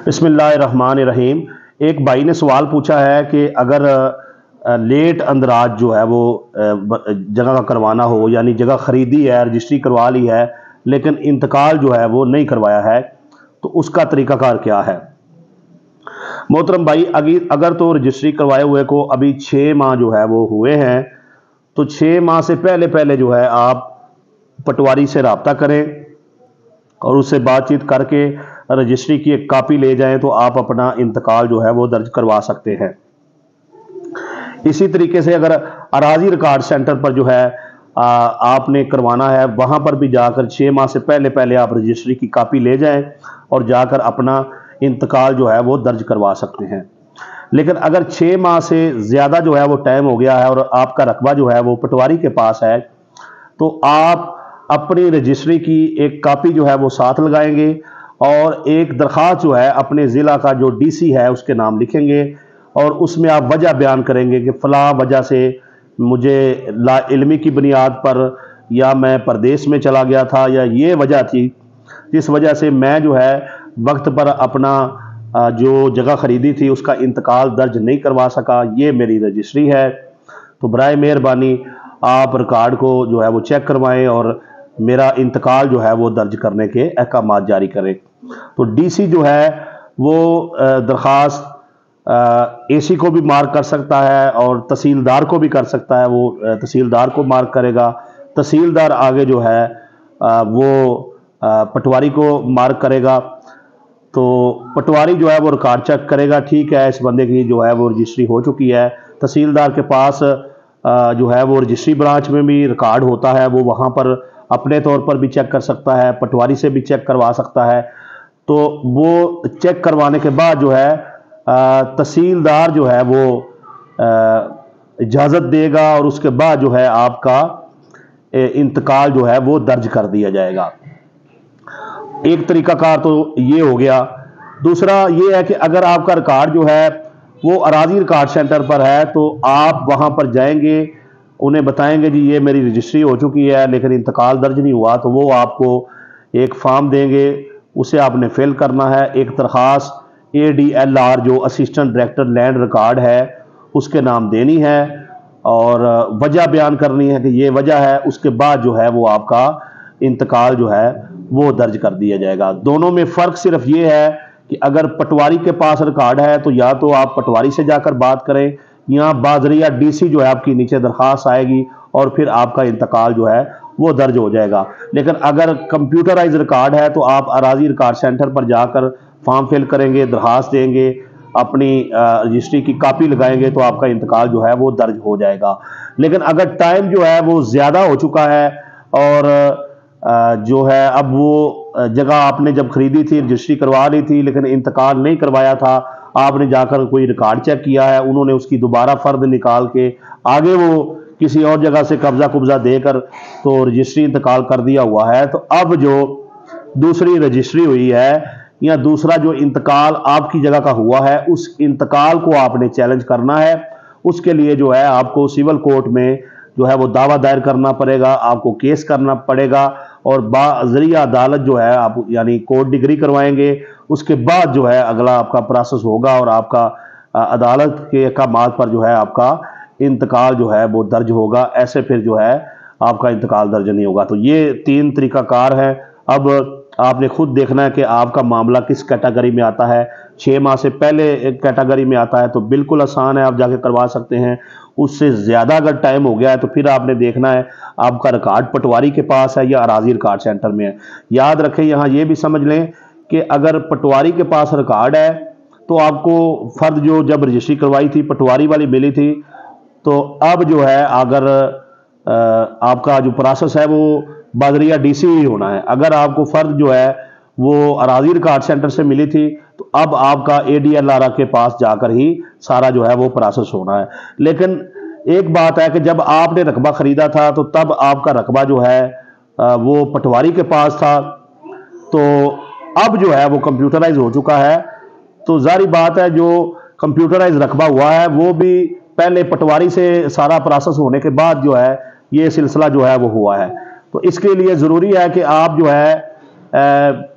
بسم اللہ الرحمن الرحیم۔ ایک بھائی نے سوال پوچھا ہے کہ اگر لیٹ اندراج جو ہے وہ جگہ کا کروانا ہو، یعنی جگہ خریدی ہے، رجسٹری کروا لی ہے، لیکن انتقال جو ہے وہ نہیں کروایا ہے، تو اس کا طریقہ کار کیا ہے؟ محترم بھائی، اگر تو رجسٹری کروائے ہوئے کو ابھی 6 ماہ جو ہے وہ ہوئے ہیں، تو 6 ماہ سے پہلے جو ہے آپ پٹواری سے رابطہ کریں اور اس سے بات چیت کر کے رجسٹری کی ایک کاپی لے جائیں، تو آپ اپنا انتقال جو ہے وہ درج کروا سکتے ہیں۔ اسی طریقے سے اگر اراضی ریکارڈ سینٹر پر جو ہے آپ نے کروانا ہے، وہاں پر بھی جا کر 6 ماہ سے پہلے آپ رجسٹری کی کاپی لے جائیں اور جا کر اپنا انتقال جو ہے وہ درج کروا سکتے ہیں۔ لیکن اگر 6 ماہ سے زیادہ جو ہے وہ ٹائم ہو گیا ہے اور آپ کا رقبہ جو ہے وہ پٹواری کے پاس ہے، تو آپ اپنی رجسٹری کی ایک کاپی جو ہے وہ ساتھ لگائیں گے اور ایک درخواست جو ہے اپنے ضلع کا جو ڈی سی ہے اس کے نام لکھیں گے، اور اس میں آپ وجہ بیان کریں گے کہ فلاں وجہ سے مجھے لا علمی کی بنیاد پر، یا میں پردیس میں چلا گیا تھا، یا یہ وجہ تھی جس وجہ سے میں جو ہے وقت پر اپنا جو جگہ خریدی تھی اس کا انتقال درج نہیں کروا سکا، یہ میری رجسٹری ہے۔ تو برائے مہربانی آپ ریکارڈ کو جو ہے وہ چیک کروائیں اور میرا انتقال جو ہے وہ درج کرنے کے احکامات جاری کریں۔ تو ڈی سی جو ہے وہ درخواست اے سی کو بھی مارک کر سکتا ہے اور تحصیلدار کو بھی کر سکتا ہے، وہ تحصیلدار کو مارک کرے گا، تحصیلدار آگے جو ہے وہ پٹواری کو مارک کرے گا، تو پٹواری جو ہے وہ ریکارڈ چیک کرے گا، ٹھیک ہے اس بندے کی جو ہے وہ رجسٹری ہو چکی ہے۔ تحصیلدار کے پاس جو ہے وہ رجسٹری برانچ میں بھی ریکارڈ ہوتا ہے، وہ وہاں پر اپنے طور پر بھی چیک کر سکتا ہے، پٹواری سے بھی چیک کروا سکتا ہے۔ تو وہ چیک کروانے کے بعد جو ہے تحصیلدار جو ہے وہ اجازت دے گا اور اس کے بعد جو ہے آپ کا انتقال جو ہے وہ درج کر دیا جائے گا۔ ایک طریقہ کار تو یہ ہو گیا۔ دوسرا یہ ہے کہ اگر آپ کا ریکارڈ جو ہے وہ اراضی ریکارڈ سینٹر پر ہے، تو آپ وہاں پر جائیں گے، انہیں بتائیں گے جی یہ میری رجسٹری ہو چکی ہے لیکن انتقال درج نہیں ہوا، تو وہ آپ کو ایک فارم دیں گے، اسے آپ نے فل کرنا ہے، ایک درخواست ADLR جو اسسٹنٹ ڈائریکٹر لینڈ ریکارڈ ہے اس کے نام دینی ہے اور وجہ بیان کرنی ہے کہ یہ وجہ ہے، اس کے بعد جو ہے وہ آپ کا انتقال جو ہے وہ درج کر دیا جائے گا۔ دونوں میں فرق صرف یہ ہے کہ اگر پٹواری کے پاس ریکارڈ ہے تو یا تو آپ پٹواری سے جا کر بات کریں، یا بازریہ ڈی سی جو ہے آپ کی نیچے درخواست آئے گی اور پھر آپ کا انتقال جو ہے وہ درج ہو جائے گا۔ لیکن اگر کمپیوٹرائز ریکارڈ ہے تو آپ اراضی ریکارڈ سینٹر پر جا کر فارم فل کریں گے، درخواست دیں گے، اپنی رجسٹری کی کاپی لگائیں گے، تو آپ کا انتقال جو ہے وہ درج ہو جائے گا۔ لیکن اگر ٹائم جو ہے وہ زیادہ ہو چکا ہے اور جو ہے اب وہ جگہ آپ نے جب خریدی تھی رجسٹری کروا لی تھی لیکن انتقال نہیں کروایا تھا، آپ نے جا کر کوئی ریکارڈ چیک کیا ہے، انہوں نے اس کی دوبارہ فرد نکال کے آگے وہ کسی اور جگہ سے قبضہ دے کر تو رجسٹری انتقال کر دیا ہوا ہے، تو اب جو دوسری رجسٹری ہوئی ہے یا دوسرا جو انتقال آپ کی جگہ کا ہوا ہے، اس انتقال کو آپ نے چیلنج کرنا ہے۔ اس کے لیے جو ہے آپ کو سول کورٹ میں جو ہے وہ دعویٰ دائر کرنا پڑے گا، آپ کو کیس کرنا پڑے گا، اور ذریعہ عدالت جو ہے آپ یعنی کورٹ ڈگری کروائیں گے، اس کے بعد جو ہے اگلا آپ کا پروسیس ہوگا اور آپ کا عدالت کے احکامات پر جو ہے آپ کا انتقال جو ہے وہ درج ہوگا، ایسے پھر جو ہے آپ کا انتقال درج نہیں ہوگا۔ تو یہ 3 طریقہ کار ہے۔ اب آپ نے خود دیکھنا ہے کہ آپ کا معاملہ کس کیٹیگری میں آتا ہے۔ 6 ماہ سے پہلے ایک کیٹیگری میں آتا ہے تو بالکل آسان ہے، آپ جا کے کروا سکتے ہیں۔ اس سے زیادہ اگر ٹائم ہو گیا ہے تو پھر آپ نے دیکھنا ہے آپ کا ریکارڈ پٹواری کے پاس ہے یا اراضی ریکارڈ سینٹر میں ہے۔ یاد رکھیں، یہاں یہ بھی سمجھ لیں کہ اگر پٹواری کے پاس ریکارڈ ہے تو آپ کو فرد جو جب رجسٹری کروائی تھی پٹواری والی ملی تھی، تو اب جو ہے اگر آپ کا جو پروسیس ہے وہ بازریہ ڈی سی ہی ہونا ہے۔ اگر آپ کو فرد جو ہے وہ اراضی ریکارڈ سینٹر سے ملی تھی تو اب آپ کا ADLR کے پاس جا کر ہی سارا جو ہے وہ پروسیس ہونا ہے۔ لیکن ایک بات ہے کہ جب آپ نے رقبہ خریدا تھا تو تب آپ کا رقبہ جو ہے وہ پٹواری کے پاس تھا، تو اب جو ہے وہ کمپیوٹرائز ہو چکا ہے، تو ظاہری بات ہے جو کمپیوٹرائز رقبہ ہوا ہے وہ بھی پہلے پٹواری سے سارا پروسیس ہونے کے بعد جو ہے یہ سلسلہ جو ہے وہ ہوا ہے۔ تو اس کے لیے ضروری ہے کہ آپ جو ہے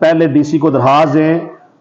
پہلے ڈی سی کو درخواست دیں